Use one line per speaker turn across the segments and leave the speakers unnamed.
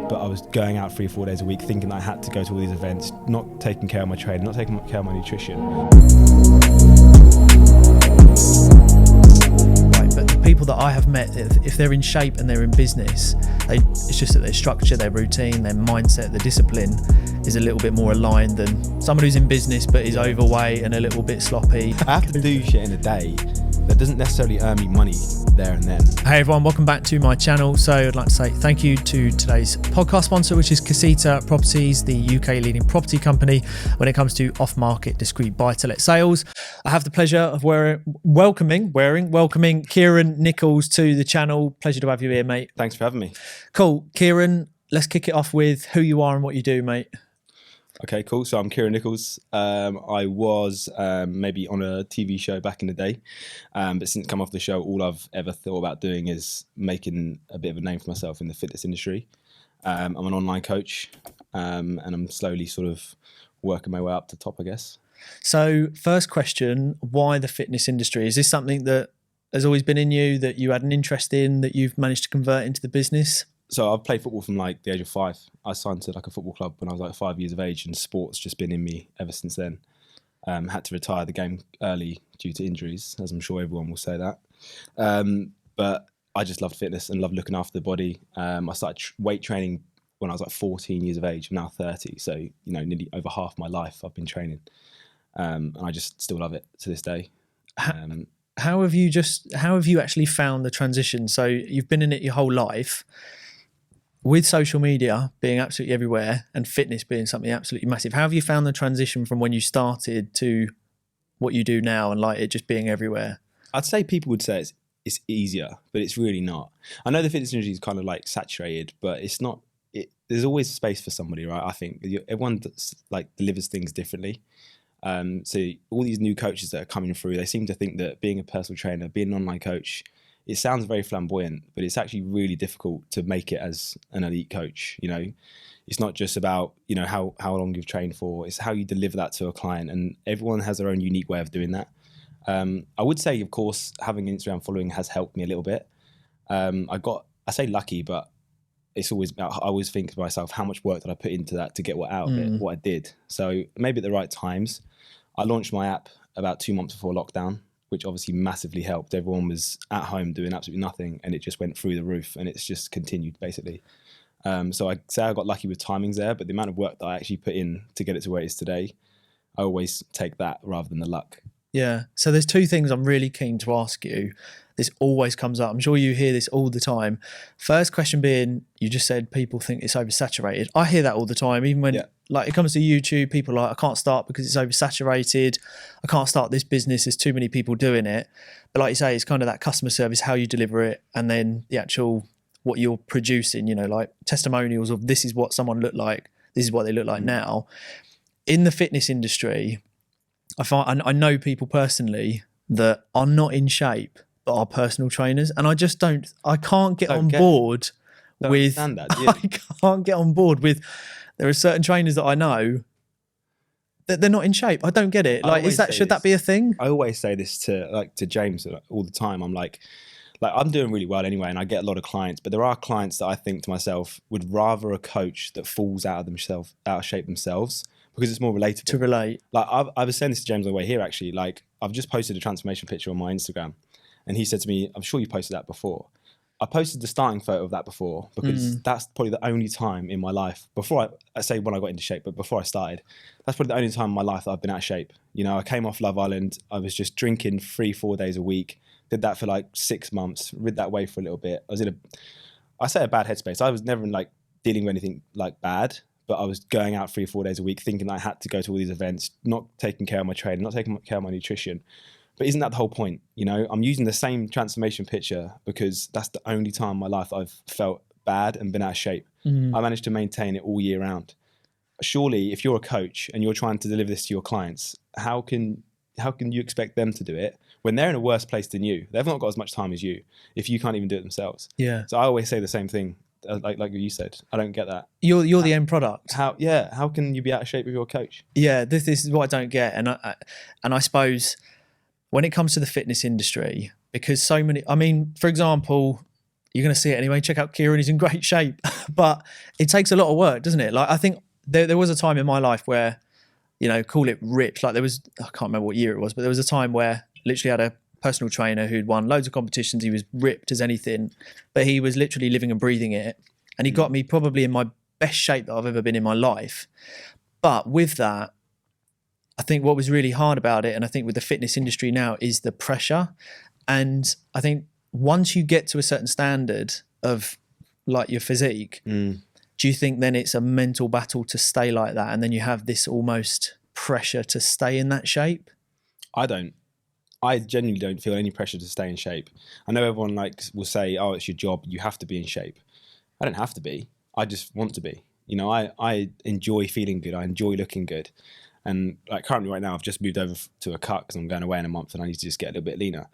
but I was going out 3 or 4 days a week thinking I had to go to all these events, not taking care of my training, not taking care of my nutrition.
Right, but the people that I have met, if they're in shape and they're in business, it's just that their structure, their routine, their mindset, their discipline is a little bit more aligned than someone who's in business but is overweight and a little bit sloppy.
I have to do shit in a day that doesn't necessarily earn me money there and then.
Hey everyone, welcome back to my channel. So I'd like to say thank you to today's podcast sponsor, which is Casita Properties, the UK leading property company when it comes to off-market discrete buy-to-let sales. I have the pleasure of welcoming Kieran Nicholls to the channel. Pleasure to have you here, mate.
Thanks for having me.
Cool. Kieran, let's kick it off with who you are and what you do, mate.
Okay, cool. So I'm Kieran Nicholls. I was maybe on a TV show back in the day, but since come off the show, all I've ever thought about doing is making a bit of a name for myself in the fitness industry. I'm an online coach, and I'm slowly sort of working my way up to top, I guess.
So first question, why the fitness industry? Is this something that has always been in you, that you had an interest in, that you've managed to convert into the business?
So I've played football from like the age of 5. I signed to like a football club when I was like 5 years of age, and sport's just been in me ever since then. Had to retire the game early due to injuries, as I'm sure everyone will say that. But I just loved fitness and loved looking after the body. I started weight training when I was like 14 years of age. I'm now 30, so nearly over half my life I've been training, and I just still love it to this day.
How have you actually found the transition? So you've been in it your whole life. With social media being absolutely everywhere and fitness being something absolutely massive, how have you found the transition from when you started to what you do now and like it just being everywhere? I'd
say people would say it's easier, but it's really not. I know the fitness industry is kind of like saturated, but it's not. There's always space for somebody, right? I think everyone like delivers things differently. So all these new coaches that are coming through, they seem to think that being a personal trainer, being an online coach, it sounds very flamboyant, but it's actually really difficult to make it as an elite coach. It's not just about, how long you've trained for, it's how you deliver that to a client, and everyone has their own unique way of doing that. I would say, of course, having an Instagram following has helped me a little bit. I say lucky, but it's always, I always think to myself, how much work did I put into that to get what out of it, what I did? So maybe at the right times. I launched my app about 2 months before lockdown, which obviously massively helped. Everyone was at home doing absolutely nothing, and it just went through the roof, and it's just continued basically. So I say I got lucky with timings there, but the amount of work that I actually put in to get it to where it is today, I always take that rather than the luck.
Yeah. So there's two things I'm really keen to ask you. This always comes up. I'm sure you hear this all the time. First question being, you just said people think it's oversaturated. I hear that all the time, even when like it comes to YouTube, people are like, I can't start because it's oversaturated. I can't start this business. There's too many people doing it. But like you say, it's kind of that customer service, how you deliver it, and then the actual what you're producing, like testimonials of this is what someone looked like. This is what they look like now. In the fitness industry, I know people personally that are not in shape but are personal trainers, and I can't get on board with that. Yeah. I can't get on board with. There are certain trainers that I know that they're not in shape. I don't get it. Like, should that be a thing?
I always say this to James all the time. I'm like I'm doing really well anyway, and I get a lot of clients, but there are clients that I think to myself would rather a coach that falls out of shape themselves, because it's more relatable.
To relate.
Like I was saying this to James on the way here actually. Like I've just posted a transformation picture on my Instagram, and he said to me, "I'm sure you posted that before." I posted the starting photo of that before because that's probably the only time in my life, before I say when I got into shape, but before I started, that's probably the only time in my life that I've been out of shape. I came off Love Island. I was just drinking 3-4 days a week. Did that for like 6 months, rid that way for a little bit. I was in a bad headspace. I was never dealing with anything like bad, but I was going out 3-4 days a week thinking I had to go to all these events, not taking care of my training, not taking care of my nutrition. But isn't that the whole point? I'm using the same transformation picture because that's the only time in my life I've felt bad and been out of shape. I managed to maintain it all year round. Surely, if you're a coach and you're trying to deliver this to your clients, how can you expect them to do it when they're in a worse place than you? They've not got as much time as you if you can't even do it themselves.
Yeah.
So I always say the same thing, like you said. I don't get that.
You're the end product.
How can you be out of shape with your coach?
Yeah, this is what I don't get, and I suppose when it comes to the fitness industry, because so many, for example, you're going to see it anyway. Check out Kieran, he's in great shape. But it takes a lot of work, doesn't it? Like, I think there was a time in my life where, you know, call it ripped. Like, I can't remember what year it was, but there was a time where I literally had a personal trainer who'd won loads of competitions. He was ripped as anything, but he was literally living and breathing it. And he got me probably in my best shape that I've ever been in my life. But with that, I think what was really hard about it, and I think with the fitness industry now, is the pressure. And I think once you get to a certain standard of like your physique, do you think then it's a mental battle to stay like that? And then you have this almost pressure to stay in that shape?
I don't. I genuinely don't feel any pressure to stay in shape. I know everyone will say, oh, it's your job, you have to be in shape. I don't have to be. I just want to be. You know, I enjoy feeling good. I enjoy looking good. And like currently right now, I've just moved over to a cut because I'm going away in a month and I need to just get a little bit leaner.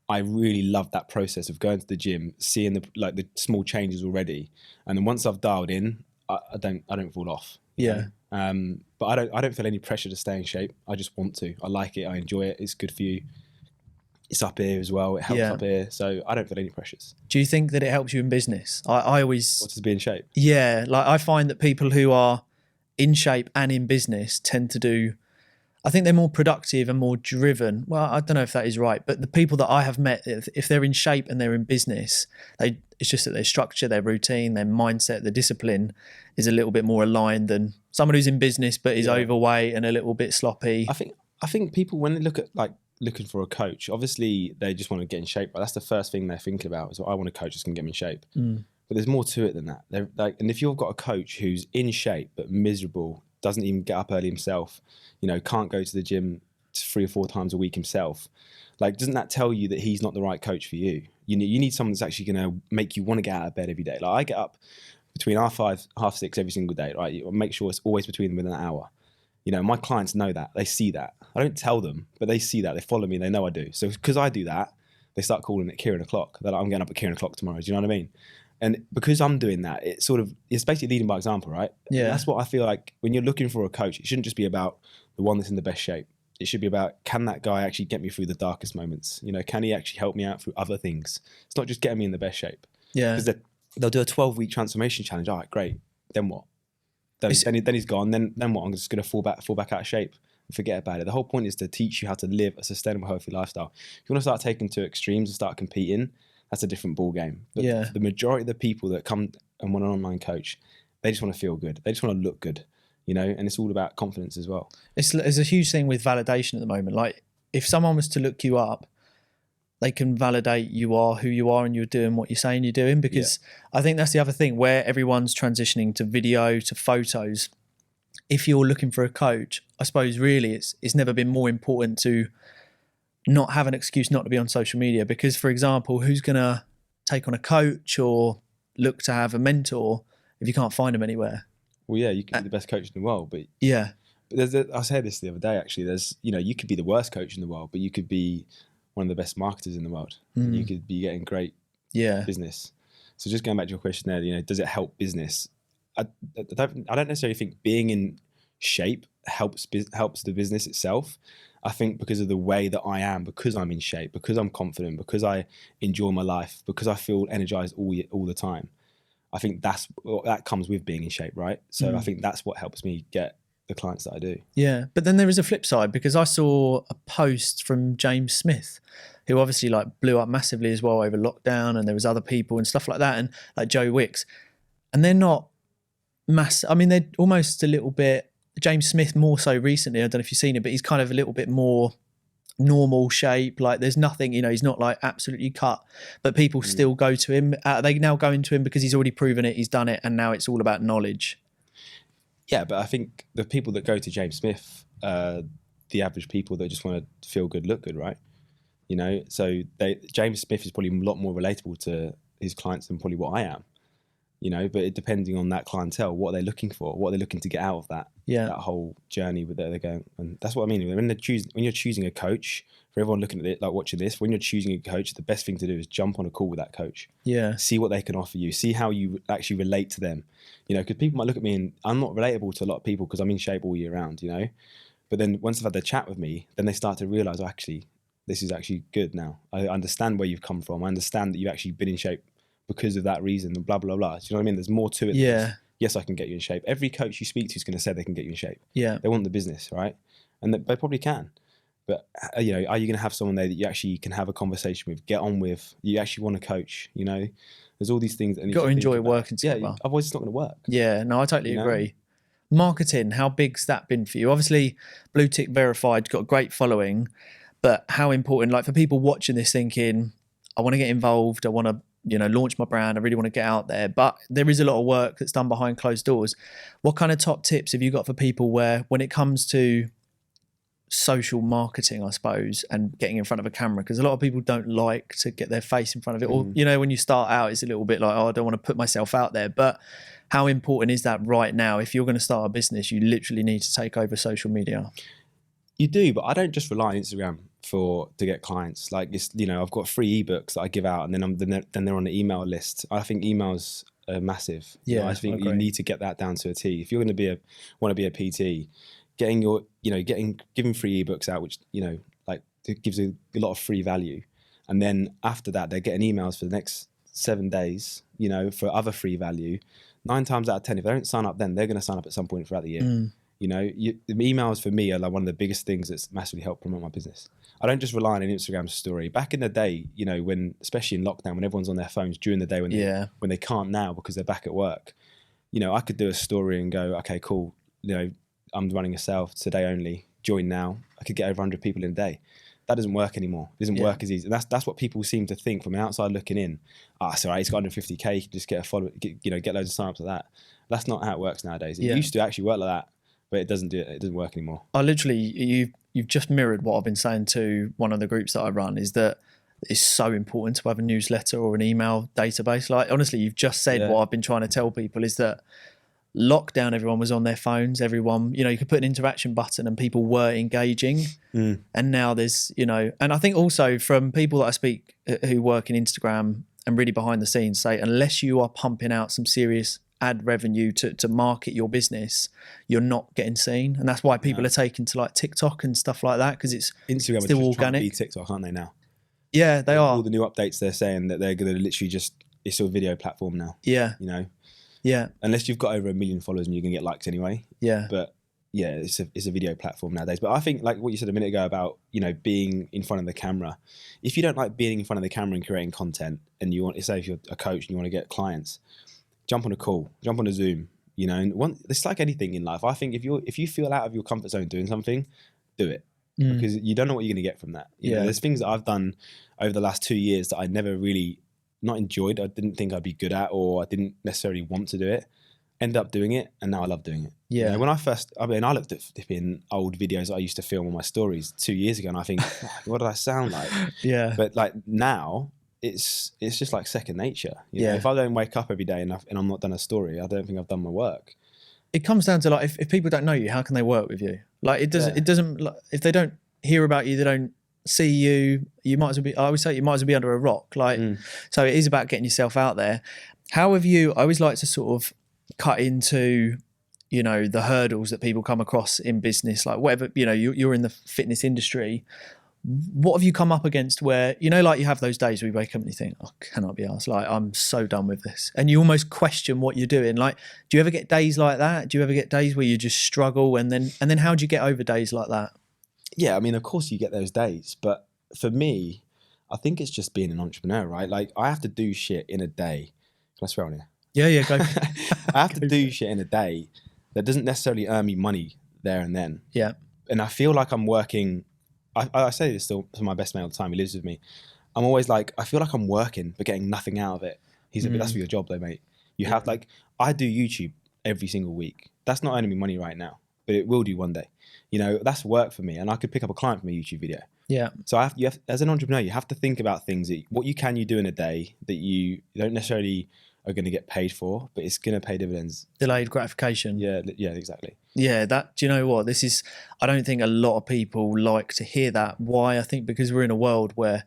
I really love that process of going to the gym, seeing the small changes already. And then once I've dialed in, I don't fall off.
Yeah.
But I don't feel any pressure to stay in shape. I just want to. I like it. I enjoy it. It's good for you. It's up here as well. It helps up here. So I don't feel any pressures.
Do you think that it helps you in business? I always...
What does be in shape?
Yeah. Like, I find that people who are in shape and in business tend to do... I think they're more productive and more driven. Well, I don't know if that is right, but the people that I have met, if they're in shape and they're in business, it's just that their structure, their routine, their mindset, their discipline is a little bit more aligned than someone who's in business but is overweight and a little bit sloppy.
I think people, when they look at looking for a coach, obviously they just want to get in shape. Right? That's the first thing they're thinking about. Is, I want a coach that's going to get me in shape. But there's more to it than that. And if you've got a coach who's in shape but miserable, doesn't even get up early himself, you know, can't go to the gym 3 or 4 times a week himself, doesn't that tell you that he's not the right coach for you? You need someone that's actually going to make you want to get out of bed every day. Like, I get up between 5:30, 6:30 every single day, right? You make sure it's always within an hour. You know, my clients know that. They see that. I don't tell them, but they see that. They follow me. They know I do. So because I do that, they start calling it Kieran o'clock. They're like, I'm getting up at Kieran o'clock tomorrow. Do you know what I mean? And because I'm doing that, it's basically leading by example, right?
Yeah.
And that's what I feel like when you're looking for a coach, it shouldn't just be about the one that's in the best shape. It should be about, can that guy actually get me through the darkest moments? You know, can he actually help me out through other things? It's not just getting me in the best shape.
Yeah.
Because they'll do a 12-week transformation challenge. All right, great. Then what? Then he's gone. Then what? I'm just going to fall back out of shape and forget about it. The whole point is to teach you how to live a sustainable, healthy lifestyle. If you want to start taking to extremes and start competing, that's a different ball game. But the majority of the people that come and want an online coach, they just want to feel good. They just want to look good, you know, and it's all about confidence as well.
It's a huge thing with validation at the moment. Like, if someone was to look you up, they can validate you are who you are and you're doing what you're saying you're doing, because I think that's the other thing where everyone's transitioning to video, to photos. If you're looking for a coach, I suppose really it's never been more important to not have an excuse not to be on social media, because, for example, who's going to take on a coach or look to have a mentor if you can't find them anywhere?
Well, yeah, you can be the best coach in the world, but I said this the other day, actually. You could be the worst coach in the world, but you could be one of the best marketers in the world. You could be getting great business. So just going back to your question there, you know, does it help business? I don't necessarily think being in shape helps the business itself. I think because of the way that I am, because I'm in shape, because I'm confident, because I enjoy my life, because I feel energized all the time. I think that comes with being in shape, right? So I think that's what helps me get the clients that I do.
Yeah, but then there is a flip side, because I saw a post from James Smith, who obviously blew up massively as well over lockdown, and there was other people and stuff like that, and like Joe Wicks, and they're not mass. I mean, they're almost a little bit. James Smith more so recently. I don't know if you've seen it, but he's kind of a little bit more normal shape. Like, there's nothing, you know, he's not like absolutely cut, but people still go to him. They now go into him because he's already proven it, he's done it, and now it's all about knowledge.
Yeah, but I think the people that go to James Smith, the average people that just want to feel good, look good, right? You know, so James Smith is probably a lot more relatable to his clients than probably what I am. You know, but it depending on that clientele, what are they looking for? What are they looking to get out of that whole journey that they're going? And that's what I mean. When you're choosing a coach, for everyone looking at it, like watching this, when you're choosing a coach, the best thing to do is jump on a call with that coach. Yeah. See what they can offer you. See how you actually relate to them. You know, because people might look at me and I'm not relatable to a lot of people because I'm in shape all year round, you know. But then once they've had their chat with me, then they start to realise, actually, this is actually good now. I understand where you've come from. I understand that you've actually been in shape because of that reason, and blah, blah, blah. Do you know what I mean? There's more to it. Than just, yes, I can get you in shape. Every coach you speak to is going to say they can get you in shape.
Yeah.
They want the business, right? And they probably can. But, are you going to have someone there that you actually can have a conversation with, get on with, you actually want to coach, There's all these things.
You've got to enjoy working together.
Yeah, otherwise it's not going to work.
Yeah, no, I totally agree. Marketing, how big's that been for you? Obviously, Blue Tick Verified, got a great following, but how important, like for people watching this thinking, I want to get involved, I want to, launch my brand, I really want to get out there, but there is a lot of work that's done behind closed doors. What kind of top tips have you got for people where, when it comes to social marketing, I suppose, and getting in front of a camera, because a lot of people don't like to get their face in front of it, or when you start out it's a little bit like, I don't want to put myself out there, but how important is that right now? If you're going to start a business, you literally need to take over social media.
You do, but I don't just rely on Instagram to get clients. Like, it's, I've got free ebooks that I give out, and then they're on the email list. I think emails are massive.
Yeah,
I think you need to get that down to a T. If you're going to want to be a PT, giving free ebooks out, which it gives a lot of free value, and then after that they're getting emails for the next 7 days, for other free value. 9 times out of 10, if they don't sign up, then they're going to sign up at some point throughout the year. The emails for me are like one of the biggest things that's massively helped promote my business. I don't just rely on an Instagram story. Back in the day, when, especially in lockdown, when everyone's on their phones during the day, when they can't now because they're back at work, I could do a story and go, okay, cool, I'm running a sale today only, join now. I could get over 100 people in a day. That doesn't work anymore. It doesn't work as easy. And that's what people seem to think from an outside looking in. It's all right, he's got 150K, you can just get a follower, get loads of signups like that. That's not how it works nowadays. It used to actually work like that, but it doesn't work anymore.
I literally, you've just mirrored what I've been saying to one of the groups that I run, is that it's so important to have a newsletter or an email database. Like, honestly, you've just said what I've been trying to tell people, is that lockdown, everyone was on their phones, everyone, you could put an interaction button and people were engaging. And now there's, and I think also from people that I speak who work in Instagram and really behind the scenes say, unless you are pumping out some serious ad revenue to market your business, you're not getting seen. And that's why people are taking to like TikTok and stuff like that, because it's
Instagram
still
is
organic.
trying to be TikTok, aren't they now?
Yeah, they are.
All the new updates, they're saying that they're going to literally it's a video platform now.
Yeah. Yeah.
Unless you've got over 1 million followers and you're going to get likes anyway. Yeah. But yeah, it's a video platform nowadays. But I think, like what you said a minute ago about, being in front of the camera, if you don't like being in front of the camera and creating content, and you want to say, if you're a coach and you want to get clients, jump on a call, jump on a Zoom, and it's like anything in life. I think if you feel out of your comfort zone doing something, do it. Because you don't know what you're going to get from that. You know, there's things that I've done over the last 2 years that I never really not enjoyed. I didn't think I'd be good at, or I didn't necessarily want to do it. Ended up doing it, and now I love doing it. Yeah. When I looked at flipping old videos that I used to film on my stories 2 years ago, and I think, what did I sound like? Yeah. But like now, it's just like second nature. You know? If I don't wake up every day and I'm not done a story, I don't think I've done my work.
It comes down to like, if people don't know you, how can they work with you? Like it doesn't like, if they don't hear about you, they don't see you, you might as well be, I always say you might as well be under a rock. Like, so it is about getting yourself out there. How have you, I always like to sort of cut into, the hurdles that people come across in business, like whatever, you're in the fitness industry. What have you come up against where, like you have those days where you wake up and you think, I cannot be arsed, like I'm so done with this. And you almost question what you're doing. Like, do you ever get days like that? Do you ever get days where you just struggle? And then how do you get over days like that?
Yeah, I mean, of course you get those days. But for me, I think it's just being an entrepreneur, right? Like I have to do shit in a day. Can I swear on here?
Yeah, go.
I have to do shit in a day that doesn't necessarily earn me money there and then. Yeah. And I feel like I'm working, I say this to my best mate all the time, he lives with me. I'm always like, I feel like I'm working but getting nothing out of it. He's like, that's for your job though, mate. You have like, I do YouTube every single week. That's not earning me money right now, but it will do one day. That's work for me, and I could pick up a client from a YouTube video. Yeah. So you have, as an entrepreneur, you have to think about things what you do in a day that you don't necessarily are going to get paid for, but it's going to pay dividends.
Delayed gratification.
Yeah, exactly.
Yeah, do you know what? I don't think a lot of people like to hear that. Why? I think because we're in a world where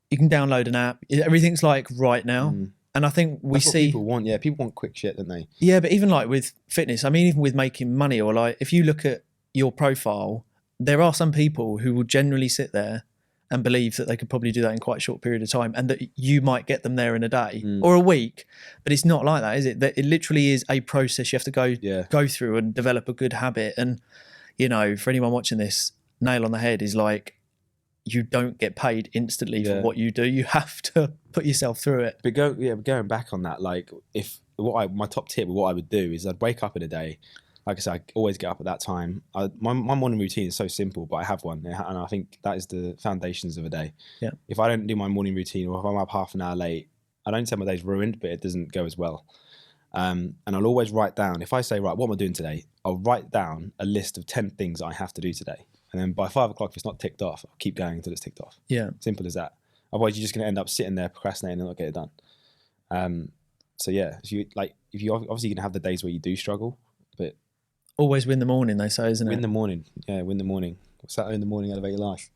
you can download an app, everything's like right now. And I think
That's what people want. Yeah, people want quick shit, don't they?
Yeah, but even like with fitness, I mean, even with making money, or like if you look at your profile, there are some people who will generally sit there and believe that they could probably do that in quite a short period of time, and that you might get them there in a day or a week. But it's not like that, is it? That it literally is a process you have to go through and develop a good habit. And, you know, for anyone watching this, nail on the head is like, you don't get paid instantly for what you do. You have to put yourself through it.
But going back on that, like my top tip, what I would do is I'd wake up in a day. Like I said, I always get up at that time. My morning routine is so simple, but I have one, and I think that is the foundations of a day.
Yeah.
If I don't do my morning routine, or if I'm up half an hour late, I don't say my day's ruined, but it doesn't go as well. And I'll always write down, if I say, right, what am I doing today? I'll write down a list of 10 things I have to do today. And then by 5 o'clock, if it's not ticked off, I'll keep going until it's ticked off.
Yeah.
Simple as that. Otherwise, you're just going to end up sitting there procrastinating and not get it done. So yeah, if you obviously going to have the days where you do struggle, but
always win the morning, they say, isn't it?
Win the morning. Yeah, win the morning. What's that? In the morning, elevate your life.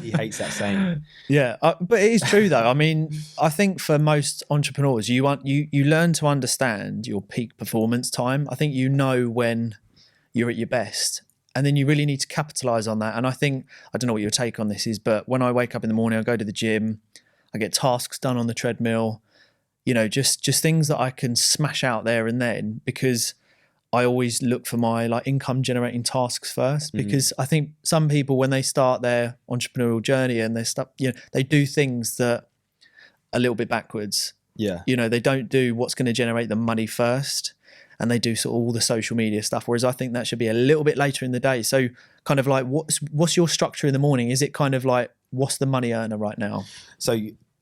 He hates that saying.
Yeah, but it is true though. I mean, I think for most entrepreneurs, you learn to understand your peak performance time. I think you know when you're at your best, and then you really need to capitalize on that. And I think, I don't know what your take on this is, but when I wake up in the morning, I go to the gym, I get tasks done on the treadmill, you know, just things that I can smash out there and then, because I always look for my like income generating tasks first, because I think some people, when they start their entrepreneurial journey and they do things that are a little bit backwards.
Yeah.
You know, they don't do what's going to generate them money first, and they do sort of all the social media stuff. Whereas I think that should be a little bit later in the day. So kind of like, what's your structure in the morning? Is it kind of like, what's the money earner right now?
So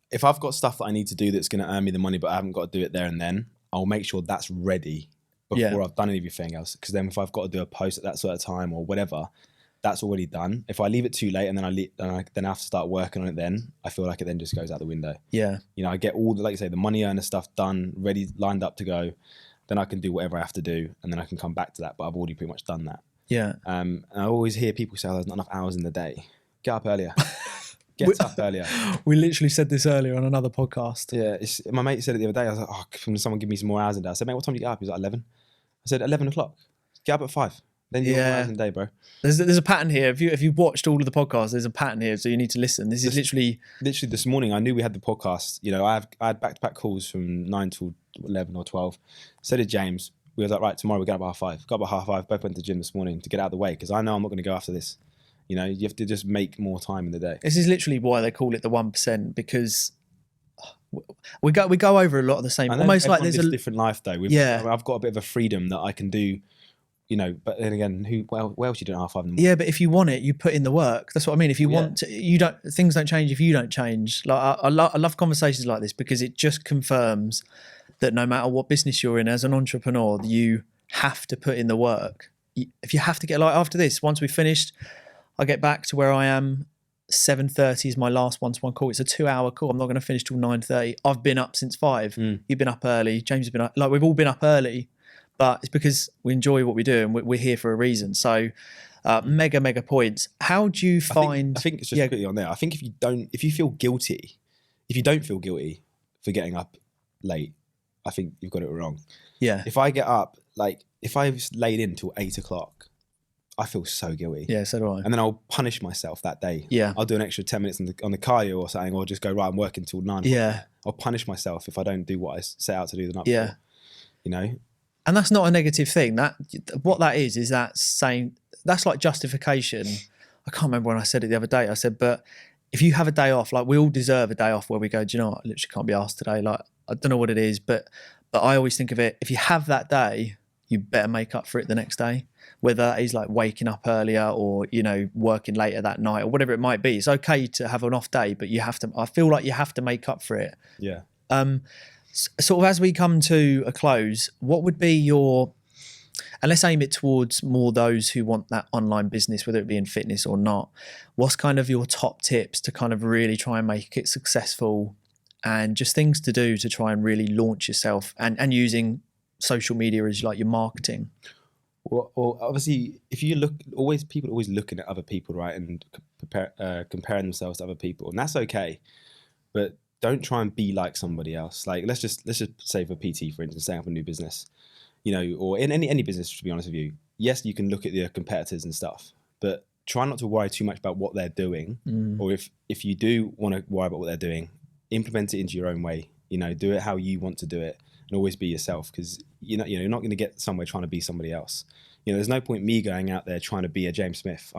if I've got stuff that I need to do that's going to earn me the money, but I haven't got to do it there and then, I'll make sure that's ready before I've done anything else. Because then if I've got to do a post at that sort of time or whatever, that's already done. If I leave it too late and then I have to start working on it, then I feel like it then just goes out the window.
Yeah.
You know, I get all the, like you say, the money earner stuff done, ready, lined up to go. Then I can do whatever I have to do, and then I can come back to that. But I've already pretty much done that.
Yeah.
And I always hear people say, "Oh, there's not enough hours in the day. Get up earlier. Get up earlier."
We literally said this earlier on another podcast.
Yeah, my mate said it the other day. I was like, "Oh, can someone give me some more hours in the day?" I said, "Mate, what time do you get up?" He was like, 11. I said, 11 o'clock. Get up at 5. Then you're more hours in the day, bro.
There's a pattern here. If you've watched all of the podcasts, there's a pattern here, so you need to listen. This is literally
this morning. I knew we had the podcast. You know, I had back-to-back calls from 9 till 11 or 12. So did James. We was like, right, tomorrow we get up at 5:30. Got up at 5:30. Both went to the gym this morning to get out of the way, because I know I'm not going to go after this. You know, you have to just make more time in the day.
This is literally why they call it the 1%, because we go over a lot of the same. Almost like there's a
different life though. I've got a bit of a freedom that I can do. You know, but then again, what else you do at 5:30 in the morning?
Yeah, but if you want it, you put in the work. That's what I mean. If you want to, things don't change if you don't change. Like I love conversations like this, because it just confirms that no matter what business you're in as an entrepreneur, you have to put in the work. If you have to get, like, after this, once we've finished, I get back to where I am. 7:30 is my last one-to-one call. It's a 2-hour call. I'm not going to finish till 9:30. I've been up since 5. You've been up early. James has been up. Like, we've all been up early, but it's because we enjoy what we do and we're here for a reason. So mega points. How do you find...
I think it's just quickly on there. I think if you don't feel guilty for getting up late, I think you've got it wrong.
Yeah.
If I get up, like, if I've laid in till 8 o'clock, I feel so guilty.
Yeah, so do I.
And then I'll punish myself that day.
Yeah.
I'll do an extra 10 minutes on the cardio or something, or just go, right, I'm working till 9.
Yeah.
I'll punish myself if I don't do what I set out to do the night
before.
before. You know?
And that's not a negative thing. What that is that saying, that's like justification. I can't remember when I said it the other day. I said, but if you have a day off, like, we all deserve a day off where we go, do you know what? I literally can't be asked today. Like, I don't know what it is, but I always think of it, if you have that day, you better make up for it the next day. Whether that is like waking up earlier or, you know, working later that night or whatever it might be. It's okay to have an off day, but I feel like you have to make up for it.
Yeah.
Sort of as we come to a close, what would be and let's aim it towards more those who want that online business, whether it be in fitness or not. What's kind of your top tips to kind of really try and make it successful, and just things to do to try and really launch yourself and using social media as like your marketing?
Well, obviously, if you people always looking at other people, right, and comparing themselves to other people, and that's okay, but don't try and be like somebody else. Like, let's just say for PT, for instance, setting up a new business, you know, or in any business, to be honest with you. Yes, you can look at your competitors and stuff, but try not to worry too much about what they're doing, or if you do want to worry about what they're doing, implement it into your own way. You know, do it how you want to do it, and always be yourself, because you're not going to get somewhere trying to be somebody else. You know, there's no point me going out there trying to be a James Smith.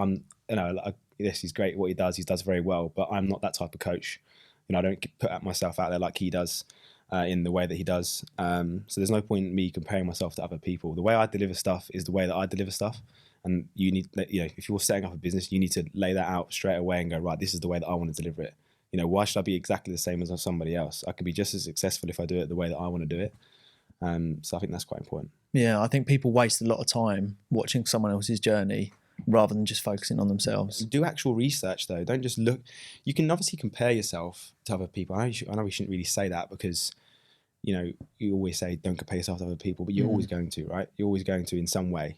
Yes, he's great at what he does very well, but I'm not that type of coach. You know, I don't put myself out there like he does in the way that he does. So there's no point in me comparing myself to other people. The way I deliver stuff is the way that I deliver stuff. And you need, you know, if you're setting up a business, you need to lay that out straight away and go, right, this is the way that I want to deliver it. You know, why should I be exactly the same as somebody else? I could be just as successful if I do it the way that I want to do it. So I think that's quite important.
Yeah, I think people waste a lot of time watching someone else's journey rather than just focusing on themselves.
Do actual research though. Don't just look. You can obviously compare yourself to other people. I know we shouldn't really say that, because, you know, you always say don't compare yourself to other people, but you're always going to, right? You're always going to in some way.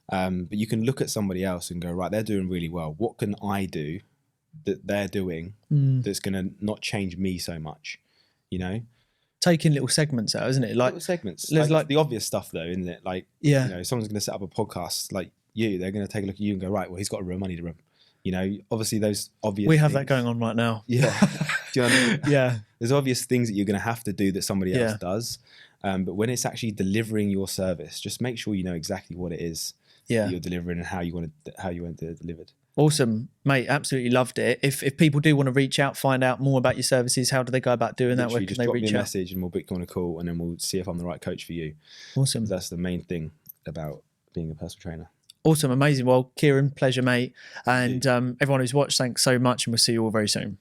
But you can look at somebody else and go, right, they're doing really well. What can I do that they're doing that's going to not change me so much, you know?
Taking little segments out, isn't it? Like
little segments.
There's
like the obvious stuff though, isn't it? Like,
yeah,
you know, someone's going to set up a podcast like you, they're going to take a look at you and go, right, well, he's got real money to run. You know, obviously those obvious
we have
things,
that going on right now.
Yeah. Do you know what I mean?
Yeah.
There's obvious things that you're going to have to do that somebody else does. But when it's actually delivering your service, just make sure you know exactly what it is that you're delivering and how you want it delivered.
Awesome, mate. Absolutely loved it. If people do want to reach out, find out more about your services, how do they go about doing that? Where can they reach out?
Just drop me a message and we'll book you on a call, and then we'll see if I'm the right coach for you.
Awesome.
That's the main thing about being a personal trainer.
Awesome, amazing. Well, Kieran, pleasure, mate. And everyone who's watched, thanks so much, and we'll see you all very soon.